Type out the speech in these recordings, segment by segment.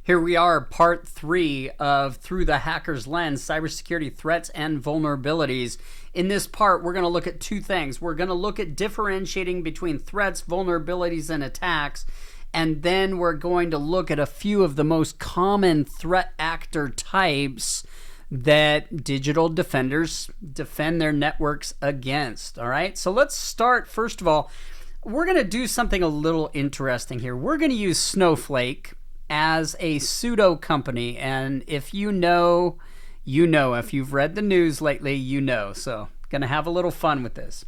Here we are, part 3 of Through the Hacker's Lens, Cybersecurity Threats and Vulnerabilities. In this part, we're going to look at two things. We're going to look at differentiating between threats, vulnerabilities, and attacks. And then we're going to look at a few of the most common threat actor types that digital defenders defend their networks against. All right, so let's start. First of all, we're going to do something a little interesting here. We're going to use Snowflake as a pseudo company, and if you know, you know. If you've read the news lately, you know. So gonna have a little fun with this.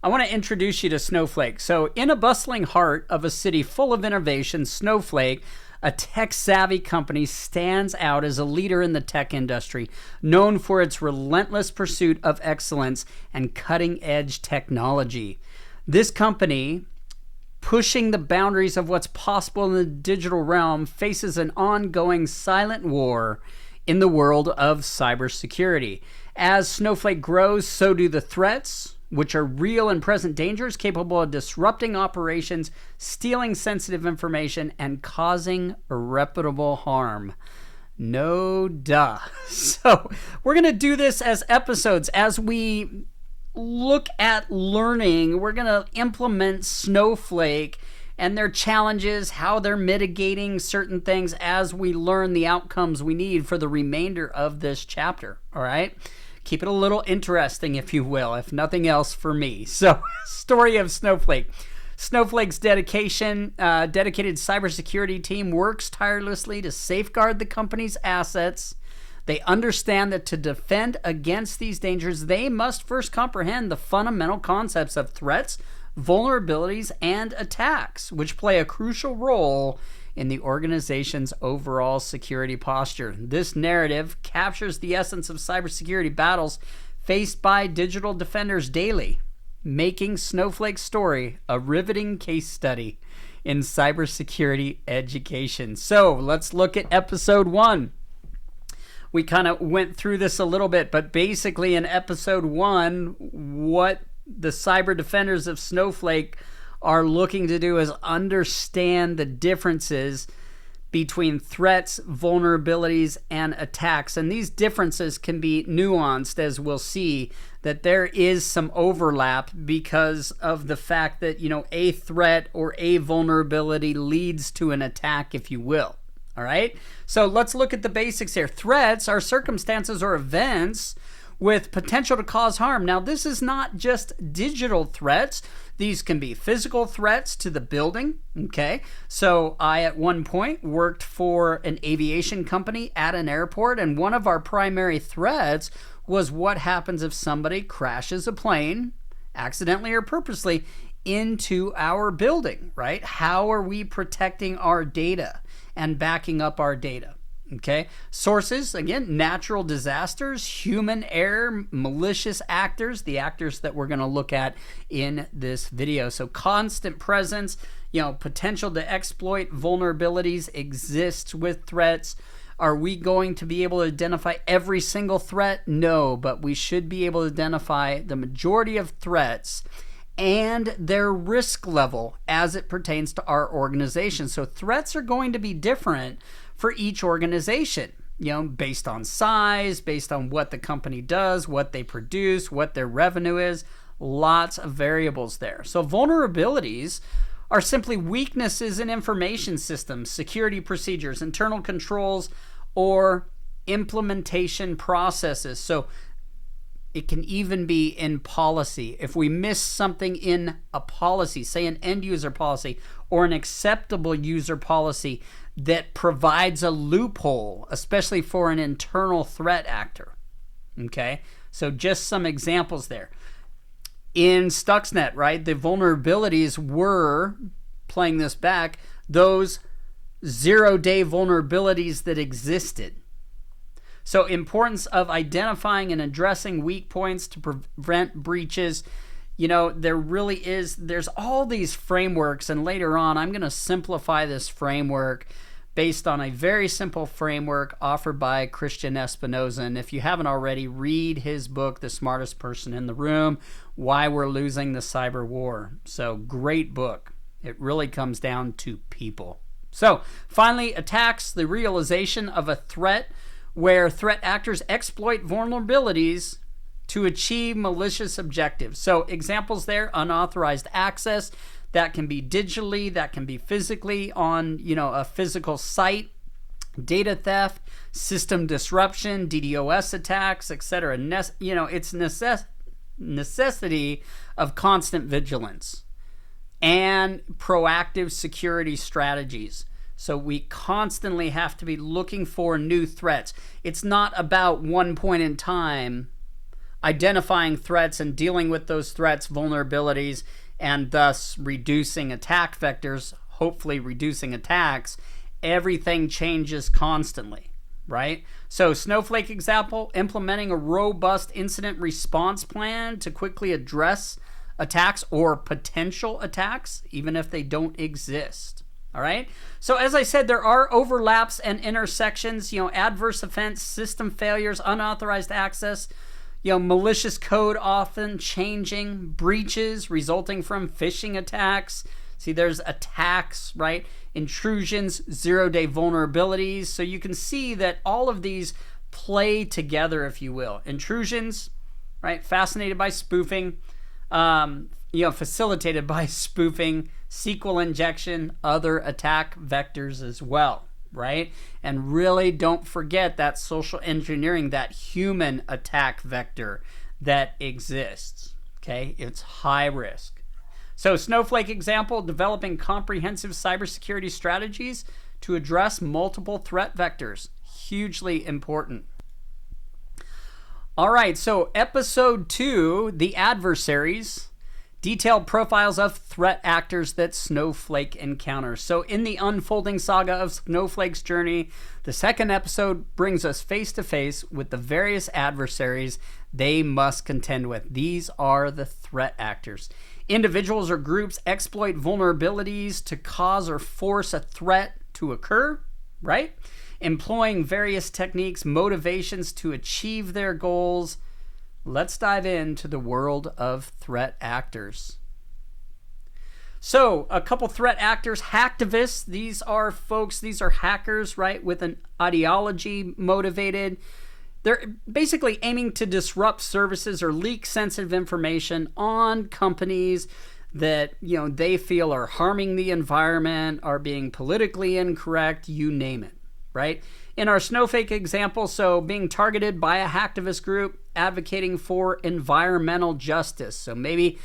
I want to introduce you to Snowflake. So in a bustling heart of a city full of innovation, Snowflake, a tech-savvy company, stands out as a leader in the tech industry, known for its relentless pursuit of excellence and cutting-edge technology. This company, pushing the boundaries of what's possible in the digital realm, faces an ongoing silent war in the world of cybersecurity. As Snowflake grows, so do the threats, which are real and present dangers capable of disrupting operations, stealing sensitive information, and causing irreparable harm. No duh. So we're going to do this as episodes. As we look at learning, we're going to implement Snowflake and their challenges, how they're mitigating certain things as we learn the outcomes we need for the remainder of this chapter. All right, keep it a little interesting, if you will, if nothing else for me. So, story of Snowflake. Snowflake's dedicated cybersecurity team works tirelessly to safeguard the company's assets. They understand that to defend against these dangers, they must first comprehend the fundamental concepts of threats, vulnerabilities, and attacks, which play a crucial role in the organization's overall security posture. This narrative captures the essence of cybersecurity battles faced by digital defenders daily, making Snowflake's story a riveting case study in cybersecurity education. So let's look at episode 1. We kind of went through this a little bit, but basically in episode 1, what the cyber defenders of Snowflake are looking to do is understand the differences between threats, vulnerabilities, and attacks. And these differences can be nuanced, as we'll see, that there is some overlap because of the fact that, a threat or a vulnerability leads to an attack, if you will. All right, so let's look at the basics here. Threats are circumstances or events with potential to cause harm. Now, this is not just digital threats. These can be physical threats to the building, okay? So I, at one point, worked for an aviation company at an airport, and one of our primary threats was what happens if somebody crashes a plane, accidentally or purposely, into our building, right? How are we protecting our data and backing up our data? Okay. Sources, again, natural disasters, human error, malicious actors, the actors that we're going to look at in this video. So constant presence, potential to exploit vulnerabilities exists with threats. Are we going to be able to identify every single threat? No, but we should be able to identify the majority of threats and their risk level as it pertains to our organization. So threats are going to be different for each organization, based on size, based on what the company does, what they produce, what their revenue is, lots of variables there. So vulnerabilities are simply weaknesses in information systems, security procedures, internal controls, or implementation processes. So it can even be in policy. If we miss something in a policy, say an end user policy or an acceptable user policy that provides a loophole, especially for an internal threat actor. Okay, so just some examples there. In Stuxnet, right, the vulnerabilities were, playing this back, those 0-day vulnerabilities that existed. So importance of identifying and addressing weak points to prevent breaches. There's all these frameworks, and later on I'm going to simplify this framework based on a very simple framework offered by Christian Espinoza. And if you haven't already, read his book, The Smartest Person in the Room, Why We're Losing the Cyber War. So great book. It really comes down to people. So finally, attacks, the realization of a threat where threat actors exploit vulnerabilities to achieve malicious objectives. So examples there: unauthorized access, that can be digitally, that can be physically on, a physical site, data theft, system disruption, DDoS attacks, etc. It's necessity of constant vigilance and proactive security strategies. So we constantly have to be looking for new threats. It's not about one point in time identifying threats and dealing with those threats, vulnerabilities, and thus reducing attack vectors, hopefully reducing attacks. Everything changes constantly, right? So Snowflake example, implementing a robust incident response plan to quickly address attacks or potential attacks, even if they don't exist. All right. So as I said, there are overlaps and intersections, adverse events, system failures, unauthorized access, malicious code often changing, breaches resulting from phishing attacks. See, there's attacks, right? Intrusions, zero-day vulnerabilities. So you can see that all of these play together, if you will. Intrusions, right? Fascinated by spoofing, facilitated by spoofing, SQL injection, other attack vectors as well, right? And really don't forget that social engineering, that human attack vector that exists, okay? It's high risk. So Snowflake example, developing comprehensive cybersecurity strategies to address multiple threat vectors. Hugely important. All right, so episode 2, the adversaries, detailed profiles of threat actors that Snowflake encounters. So in the unfolding saga of Snowflake's journey, the second episode brings us face to face with the various adversaries they must contend with. These are the threat actors. Individuals or groups exploit vulnerabilities to cause or force a threat to occur, right? Employing various techniques, motivations to achieve their goals. Let's dive into the world of threat actors. So, a couple threat actors, hacktivists. These are hackers, right, with an ideology motivated. They're basically aiming to disrupt services or leak sensitive information on companies that, they feel are harming the environment, are being politically incorrect, you name it, right? In our Snowflake example, so being targeted by a hacktivist group advocating for environmental justice. So maybe,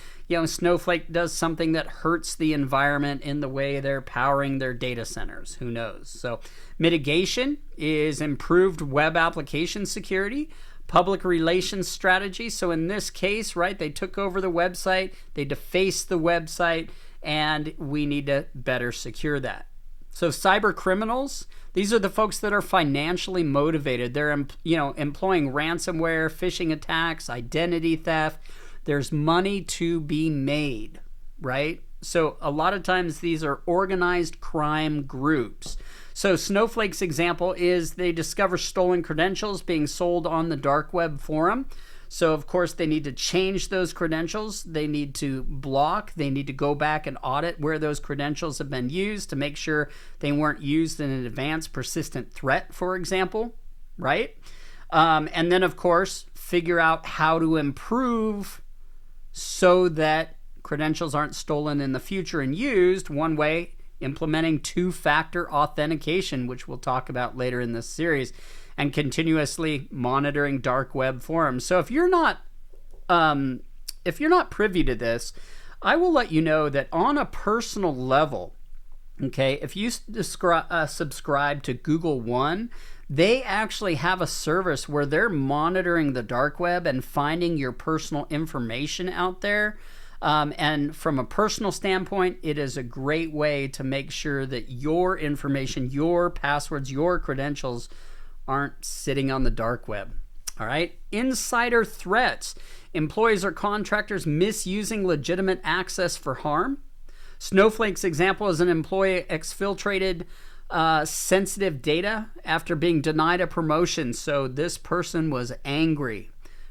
Snowflake does something that hurts the environment in the way they're powering their data centers. Who knows? So mitigation is improved web application security, public relations strategy. So in this case, right, they took over the website, they defaced the website, and we need to better secure that. So cyber criminals, these are the folks that are financially motivated. They're, employing ransomware, phishing attacks, identity theft. There's money to be made, right? So a lot of times these are organized crime groups. So Snowflake's example is they discover stolen credentials being sold on the dark web forum. So, of course, they need to change those credentials. They need to block. They need to go back and audit where those credentials have been used to make sure they weren't used in an advanced persistent threat, for example, right? And then, of course, figure out how to improve so that credentials aren't stolen in the future and used. One way, implementing two-factor authentication, which we'll talk about later in this series, and continuously monitoring dark web forums. So if you're not privy to this, I will let you know that on a personal level, okay, if you subscribe to Google One, they actually have a service where they're monitoring the dark web and finding your personal information out there. And from a personal standpoint, it is a great way to make sure that your information, your passwords, your credentials aren't sitting on the dark web. All right. Insider threats. Employees or contractors misusing legitimate access for harm. Snowflake's example is an employee exfiltrated sensitive data after being denied a promotion. So this person was angry,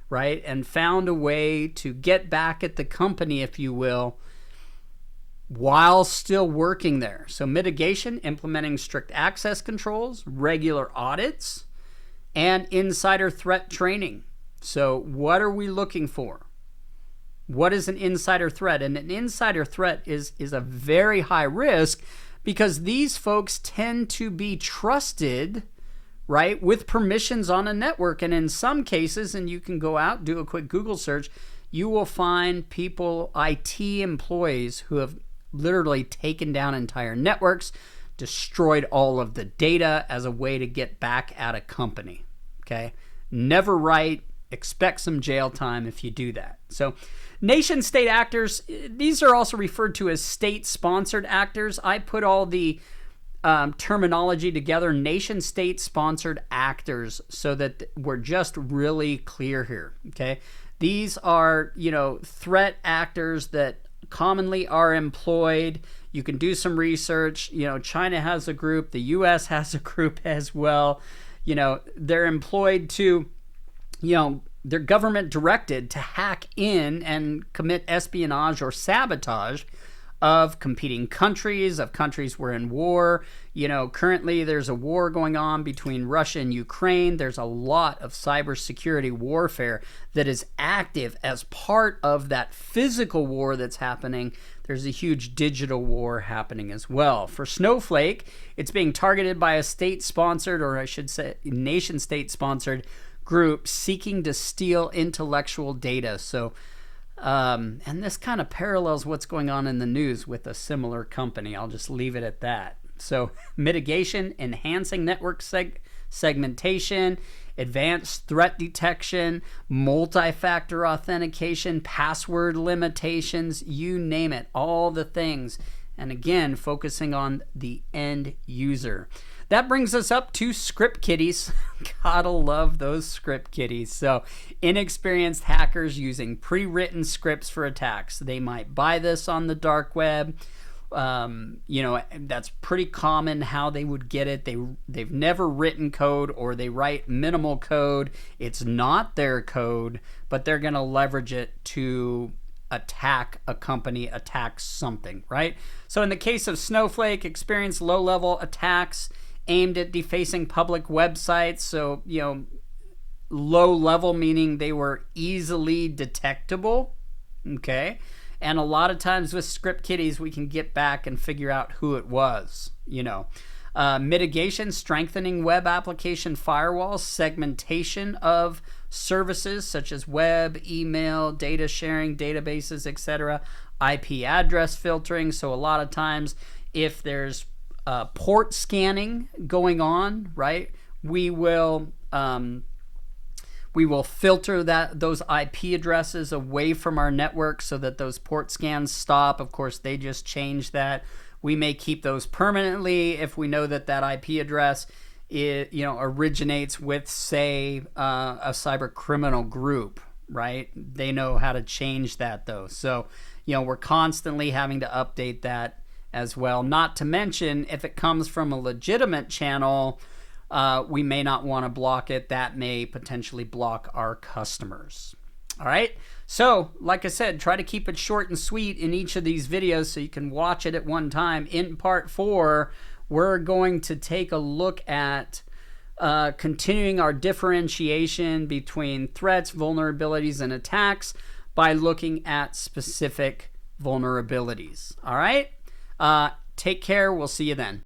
right? And found a way to get back at the company, if you will, while still working there. So mitigation, implementing strict access controls, regular audits, and insider threat training. So what are we looking for? What is an insider threat? And an insider threat is a very high risk because these folks tend to be trusted, right, with permissions on a network. And in some cases, and you can go out, do a quick Google search, you will find people, IT employees, who have literally taken down entire networks, destroyed all of the data as a way to get back at a company. Okay? Never right. Expect some jail time if you do that. So nation-state actors, these are also referred to as state-sponsored actors. I put all the terminology together, nation-state sponsored actors, so that we're just really clear here. Okay? These are, threat actors that commonly are employed. You can do some research. China has a group. The U.S. has a group as well. They're employed to, they're government directed to hack in and commit espionage or sabotage of competing countries, of countries we're in war. Currently there's a war going on between Russia and Ukraine. There's a lot of cybersecurity warfare that is active as part of that physical war that's happening. There's a huge digital war happening as well. For Snowflake, it's being targeted by a state-sponsored, or I should say nation-state-sponsored group seeking to steal intellectual data. So and this kind of parallels what's going on in the news with a similar company. I'll just leave it at that. So mitigation, enhancing network segmentation, advanced threat detection, multi-factor authentication, password limitations, you name it, all the things. And again, focusing on the end user. That brings us up to script kiddies. Gotta love those script kiddies. So inexperienced hackers using pre-written scripts for attacks. They might buy this on the dark web. That's pretty common how they would get it. They've never written code, or they write minimal code. It's not their code, but they're going to leverage it to attack a company, attack something, right? So in the case of Snowflake, experienced low-level attacks aimed at defacing public websites. So, low level meaning they were easily detectable. Okay. And a lot of times with script kiddies, we can get back and figure out who it was, mitigation, strengthening web application firewalls, segmentation of services such as web, email, data sharing, databases, etc., IP address filtering. So a lot of times if there's port scanning going on, right, we will filter those IP addresses away from our network so that those port scans stop. Of course, they just change that. We may keep those permanently if we know that IP address originates with, say, a cyber criminal group, right? They know how to change that though. So, we're constantly having to update that as well. Not to mention, if it comes from a legitimate channel, we may not want to block it. That may potentially block our customers. All right. So, like I said, try to keep it short and sweet in each of these videos so you can watch it at one time. In part 4, we're going to take a look at continuing our differentiation between threats, vulnerabilities, and attacks by looking at specific vulnerabilities. All right. Take care. We'll see you then.